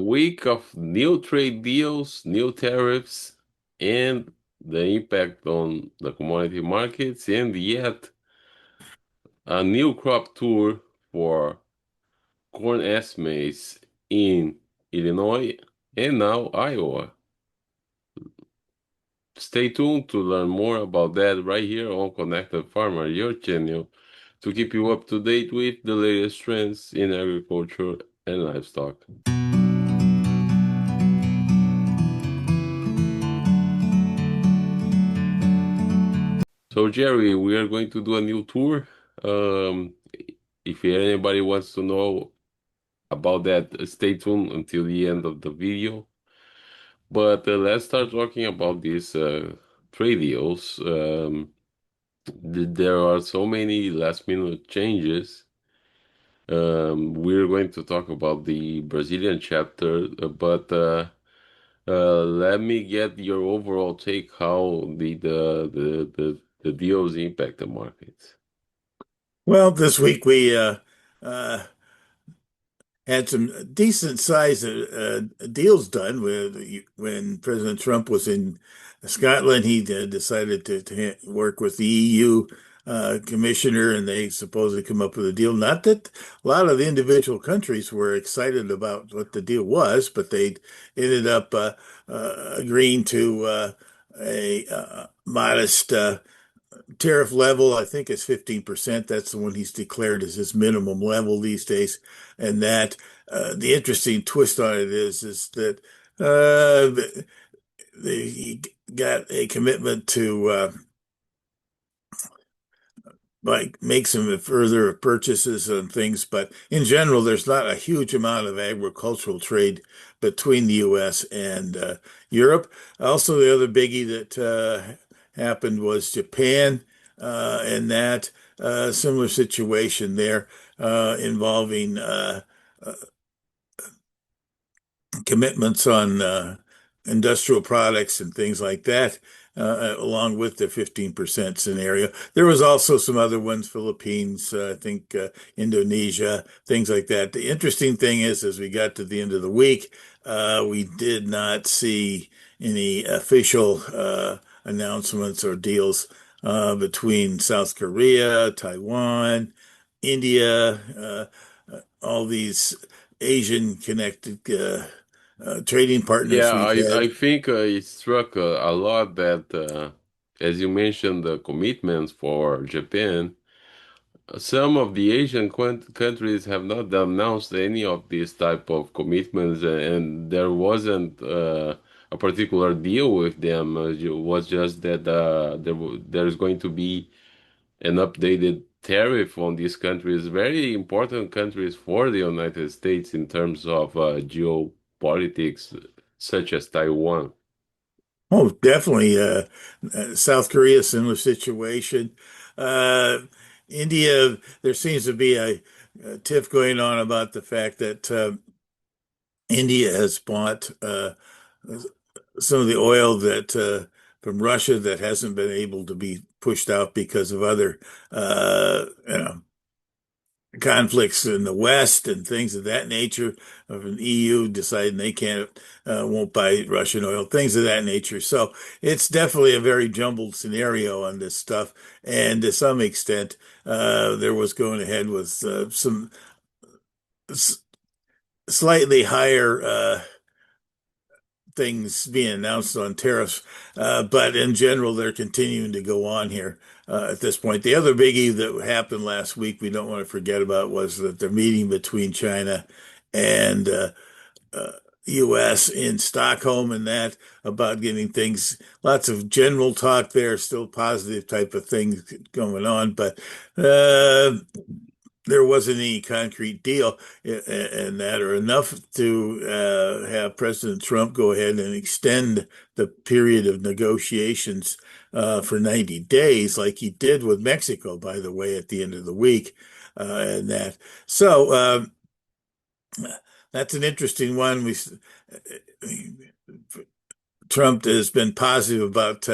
Week of new trade deals, new tariffs, and the impact on the commodity markets, and yet a new crop tour for corn estimates in Illinois and now Iowa. Stay tuned to learn more about that right here on Connected Farmer, your channel, to keep you up to date with the latest trends in agriculture and livestock. So, Jerry, we are going to do a new tour. Um, if anybody wants to know about that, stay tuned until the end of the video. But let's start talking about these trade deals. There are so many last minute changes. We're going to talk about the Brazilian chapter, but let me get your overall take how the deals impact the markets. Well, this week we uh, had some decent size deals done when President Trump was in Scotland. He decided to work with the EU commissioner, and they supposedly come up with a deal. Not that a lot of the individual countries were excited about what the deal was, but they ended up agreeing to a modest tariff level, I think, is 15%. That's the one he's declared as his minimum level these days. And that the interesting twist on it is that he got a commitment to like make some further purchases on things, but in general, there's not a huge amount of agricultural trade between the U.S. and Europe. Also, the other biggie that happened was Japan, and that similar situation there involving commitments on industrial products and things like that, along with the 15% scenario. There was also some other ones, Philippines, I think Indonesia, things like that. The interesting thing is, as we got to the end of the week, we did not see any official announcements or deals between South Korea, Taiwan, India, all these Asian connected trading partners Yeah, we've I had. think it struck a lot that, as you mentioned, the commitments for Japan, some of the Asian countries have not announced any of these type of commitments, and there wasn't a particular deal with them. It was just that there's going to be an updated tariff on these countries, very important countries for the United States in terms of geopolitics, such as Taiwan. Oh, definitely. South Korea, similar situation. Uh, India, there seems to be a tiff going on about the fact that India has bought some of the oil that from Russia that hasn't been able to be pushed out because of other conflicts in the West and things of that nature, of an EU deciding they can't, won't buy Russian oil, things of that nature. So it's definitely a very jumbled scenario on this stuff. And to some extent, there was going ahead with some s slightly higher things being announced on tariffs, but in general, they're continuing to go on here at this point. The other biggie that happened last week we don't want to forget about was that the meeting between China and uh, U.S. in Stockholm, and that about getting things, lots of general talk there, still positive type of things going on, but uh, there wasn't any concrete deal in that or enough to have President Trump go ahead and extend the period of negotiations for 90 days, like he did with Mexico, by the way, at the end of the week. And that. So that's an interesting one. Trump has been positive about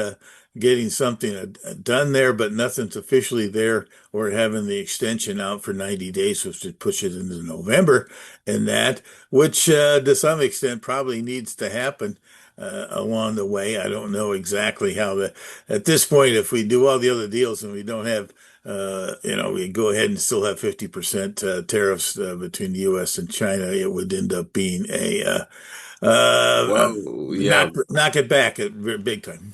getting something done there, but nothing's officially there or having the extension out for 90 days, which would push it into November and that, which to some extent probably needs to happen along the way. I don't know exactly how at this point, if we do all the other deals and we don't have we go ahead and still have 50% tariffs between the U.S. and China, it would end up being a Well, yeah, knock it back at big time.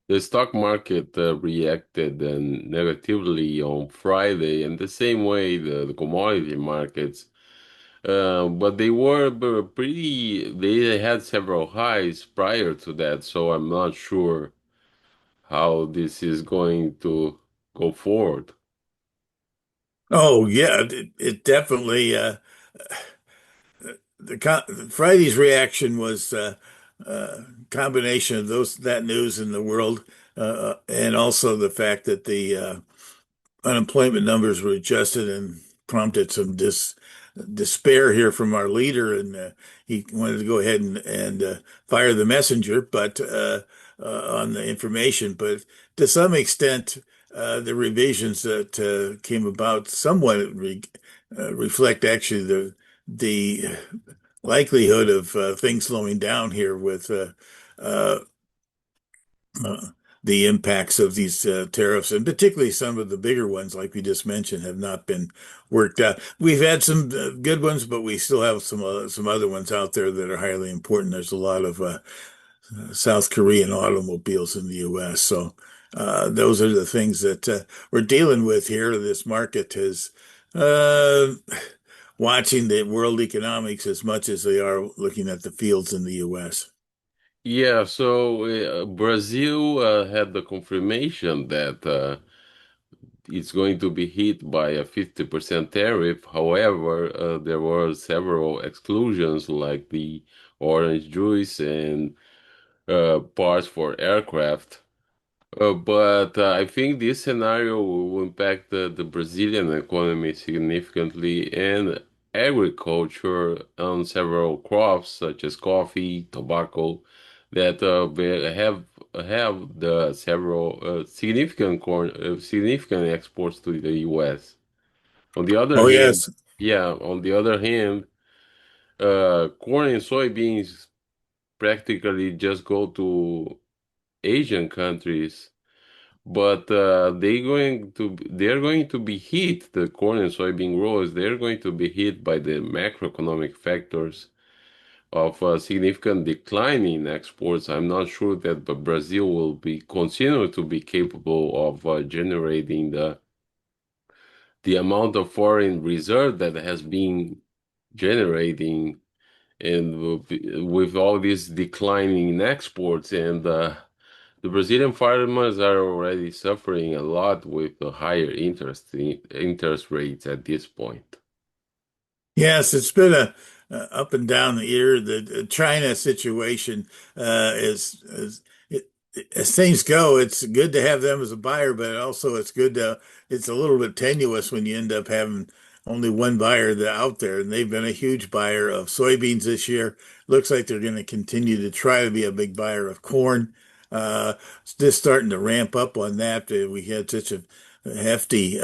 the stock market reacted negatively on Friday, and the same way the commodity markets. But they were pretty, they had several highs prior to that, so I'm not sure how this is going to go forward. Oh yeah, it definitely Friday's reaction was combination of those that news in the world and also the fact that the unemployment numbers were adjusted and prompted some despair here from our leader, and he wanted to go ahead and fire the messenger, but on the information. But to some extent, the revisions that came about somewhat reflect actually the likelihood of things slowing down here with uh, uh, the impacts of these tariffs, and particularly some of the bigger ones, like we just mentioned, have not been worked out. We've had some good ones, but we still have some other ones out there that are highly important. There's a lot of South Korean automobiles in the U.S., so those are the things that we're dealing with here. This market is uh, watching the world economics as much as they are looking at the fields in the U.S. Yeah, so Brazil had the confirmation that it's going to be hit by a 50% tariff. However, there were several exclusions like the orange juice and parts for aircraft. But I think this scenario will impact the Brazilian economy significantly and agriculture on several crops such as coffee, tobacco, that have the several significant exports to the U.S. On the other Oh hand, yes. yeah, on the other hand, corn and soybeans practically just go to Asian countries, but they're going to be hit, the corn and soybean growers, they're going to be hit by the macroeconomic factors of a significant decline in exports. I'm not sure that Brazil will be continue to be capable of generating the amount of foreign reserve that has been generating, and with all this declining in exports, and the Brazilian farmers are already suffering a lot with the higher interest rates at this point. Yes, it's been a up and down the year. The China situation is it, as things go, it's good to have them as a buyer, but also it's a little bit tenuous when you end up having only one buyer out there, and they've been a huge buyer of soybeans this year. Looks like they're going to continue to try to be a big buyer of corn. It's just starting to ramp up on that. We had such a hefty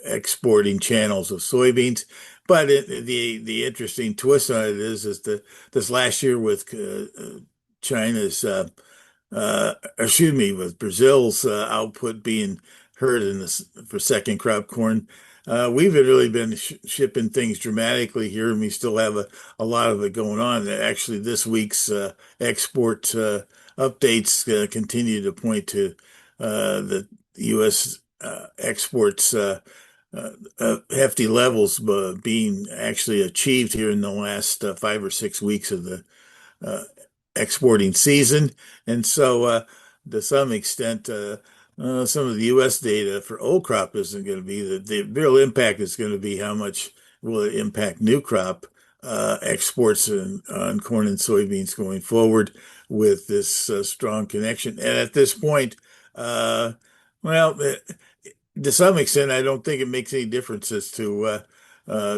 exporting channels of soybeans. But the interesting twist on it is that this last year with China's excuse me, with Brazil's output being hurt in this for second crop corn, we've really been shipping things dramatically here, and we still have a lot of it going on. Actually, this week's export updates continue to point to the U.S. Exports. Hefty levels being actually achieved here in the last 5 or 6 weeks of the uh, exporting season. And so, to some extent, some of the U.S. data for old crop isn't going to be the real impact is going to be how much will it impact new crop exports on corn and soybeans going forward with this strong connection. And at this point, uh, well, to some extent, I don't think it makes any difference as to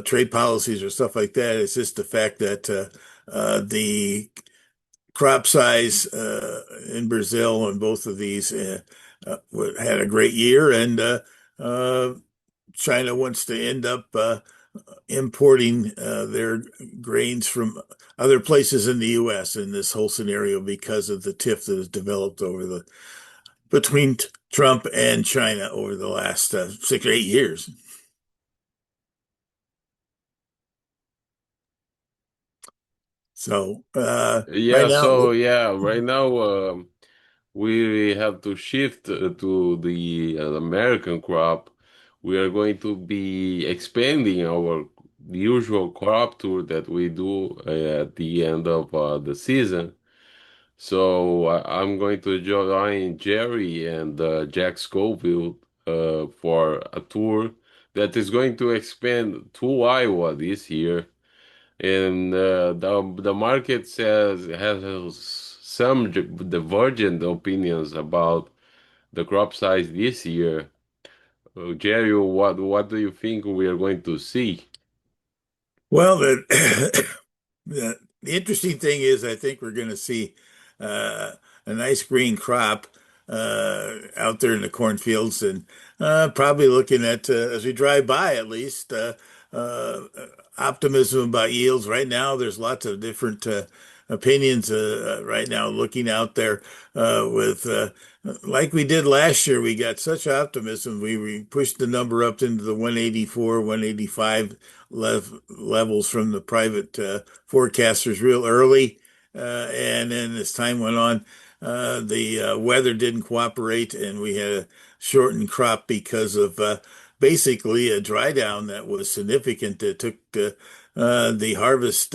trade policies or stuff like that. It's just the fact that the crop size in Brazil and both of these had a great year, and uh, China wants to end up importing their grains from other places in the U.S. in this whole scenario because of the tiff that has developed over the between Trump and China over the last 6 or 8 years. So right Yeah, now, so yeah, right now we have to shift to the American crop. We are going to be expanding our usual crop tour that we do at the end of the season. So I'm going to join Jerry and Jack Scoville for a tour that is going to expand to Iowa this year. And the market has some divergent opinions about the crop size this year. Jerry, what do you think we are going to see? well, the interesting thing is, I think we're going to see uh, a nice green crop out there in the cornfields, and probably looking at, as we drive by, at least uh, optimism about yields. Right now, there's lots of different opinions right now looking out there with. Like we did last year, we got such optimism. We pushed the number up into the 184, 185 levels from the private forecasters real early. And then as time went on, the weather didn't cooperate, and we had a shortened crop because of basically a dry down that was significant that took the harvest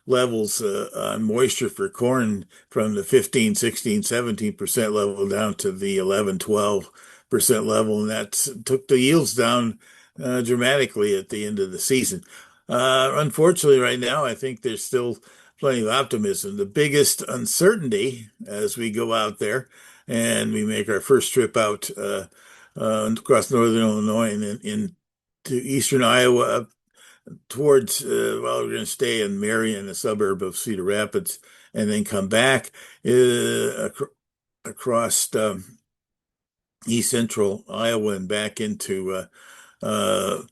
levels on moisture for corn from the 15, 16, 17% level down to the 11, 12% level. And that took the yields down dramatically at the end of the season. Unfortunately, right now, I think there's still plenty of optimism. The biggest uncertainty as we go out there and we make our first trip out across northern Illinois and to eastern Iowa towards, well, we're going to stay in Marion, a suburb of Cedar Rapids, and then come back across east central Iowa and back into uh,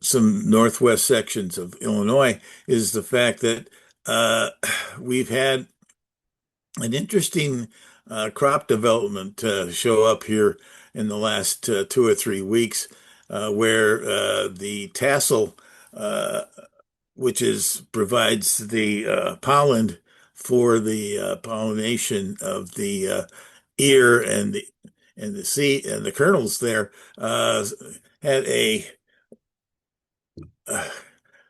some northwest sections of Illinois is the fact that uh, we've had an interesting crop development show up here in the last 2 or 3 weeks, where the tassel, uh, which is provides the pollen for the pollination of the ear and the seed and the kernels there, had a uh,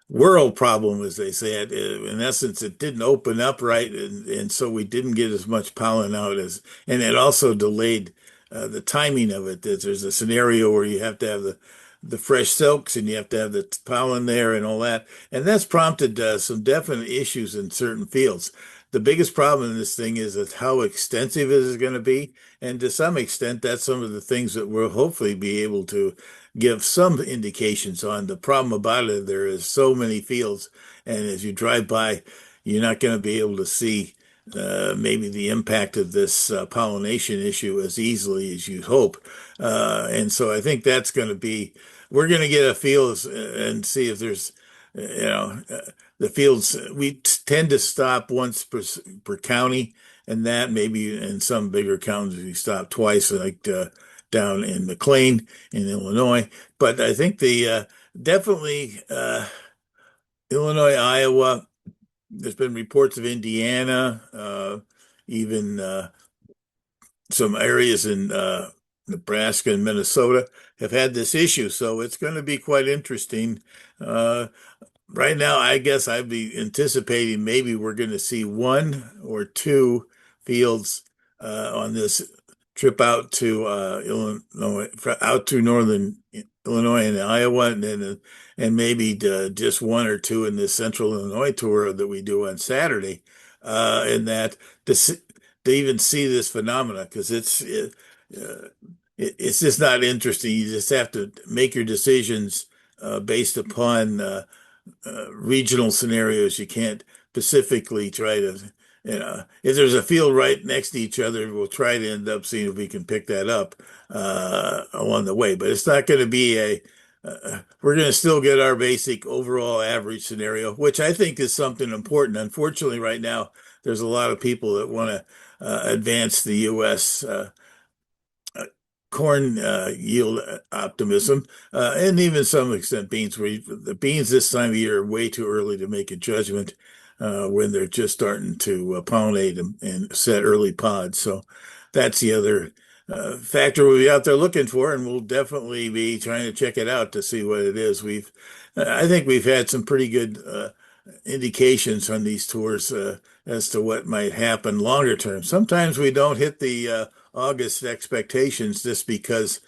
whirl problem, as they said. In essence, it didn't open up right, and so we didn't get as much pollen out as, and it also delayed the timing of it. There's a scenario where you have to have the fresh silks and you have to have the pollen there and all that, and that's prompted some definite issues in certain fields. The biggest problem in this thing is that how extensive it is going to be, and to some extent, that's some of the things that we'll hopefully be able to give some indications on. The problem about it, there is so many fields, and as you drive by, you're not going to be able to see maybe the impact of this pollination issue as easily as you hope. And so I think that's going to be, we're going to get a feel and see if there's, the fields, we tend to stop once per county, and that maybe in some bigger counties we stop twice, like down in McLean in Illinois. But I think the definitely Illinois, Iowa. There's been reports of Indiana, even some areas in Nebraska and Minnesota have had this issue. So it's going to be quite interesting. Uh, Right now, I guess I'd be anticipating maybe we're going to see one or two fields on this trip out to Illinois, out to northern Illinois and Iowa, and then and maybe just one or two in this central Illinois tour that we do on Saturday. And that to see, to even see this phenomena, because uh, it's just not interesting. You just have to make your decisions based upon regional scenarios. You can't specifically try to, if there's a field right next to each other, we'll try to end up seeing if we can pick that up along the way. But it's not going to be we're going to still get our basic overall average scenario, which I think is something important. Unfortunately, right now, there's a lot of people that want to advance the U.S. Corn yield optimism, and even some extent beans. The beans this time of year are way too early to make a judgment when they're just starting to pollinate and set early pods. So that's the other factor we'll be out there looking for, and we'll definitely be trying to check it out to see what it is. I think we've had some pretty good indications on these tours as to what might happen longer term. Sometimes we don't hit the August expectations just because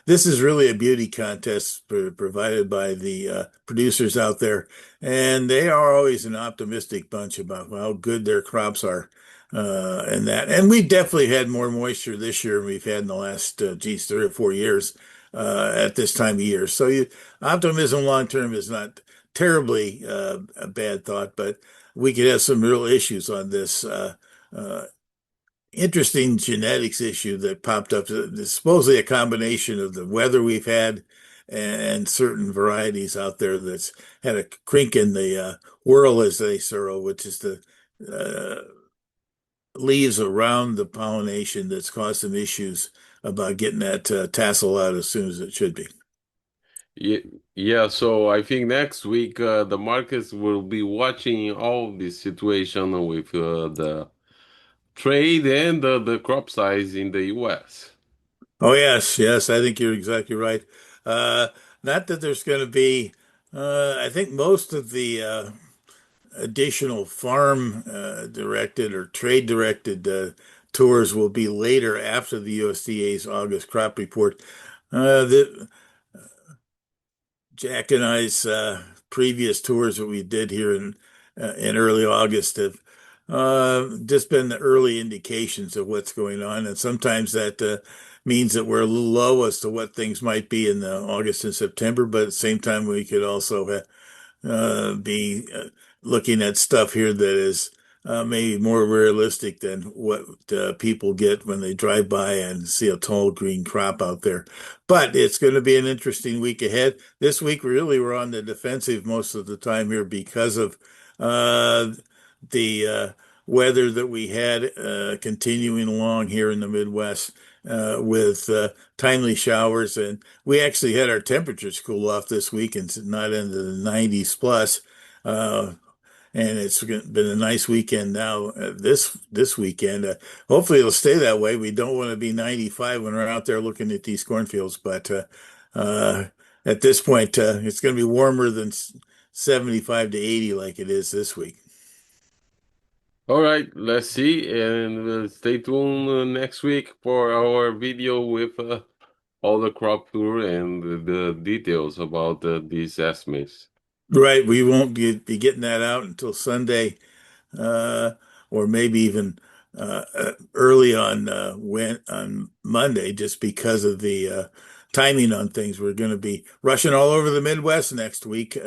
this is really a beauty contest provided by the producers out there, and they are always an optimistic bunch about how good their crops are. And that, and we definitely had more moisture this year than we've had in the last, 3 or 4 years at this time of year. So optimism long term is not terribly a bad thought, but we could have some real issues on this uh, interesting genetics issue that popped up. It's supposedly a combination of the weather we've had and certain varieties out there that's had a crink in the whorl, as they sorrow, which is the uh, leaves around the pollination that's caused some issues about getting that tassel out as soon as it should be. Yeah, yeah, so I think next week the markets will be watching all this situation with the trade and the crop size in the US. Oh, yes, yes, I think you're exactly right. Uh, Not that there's going to be, I think most of the additional farm directed or trade directed tours will be later after the USDA's August crop report. The Jack and I's previous tours that we did here in early August have just been the early indications of what's going on, and sometimes that means that we're a little low as to what things might be in the August and September, but at the same time we could also be looking at stuff here that is maybe more realistic than what people get when they drive by and see a tall green crop out there. But it's going to be an interesting week ahead. This week, really, we're on the defensive most of the time here because of uh, the weather that we had continuing along here in the Midwest. With timely showers, and we actually had our temperatures cool off this week and not into the 90s plus. Uh, and it's been a nice weekend now. This weekend, hopefully it'll stay that way. We don't want to be 95 when we're out there looking at these cornfields, but uh, at this point, it's going to be warmer than 75 to 80 like it is this week. All right, let's see, and stay tuned next week for our video with all the crop tour and the details about these estimates. Right, we won't be getting that out until Sunday. uh, or maybe even early on on Monday, just because of the timing on things. We're going to be rushing all over the Midwest next week,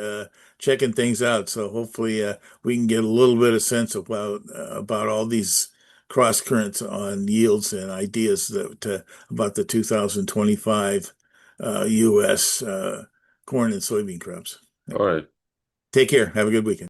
checking things out. So hopefully we can get a little bit of sense about all these cross currents on yields and ideas that about the 2025 U.S. Corn and soybean crops. All right. Take care. Have a good weekend.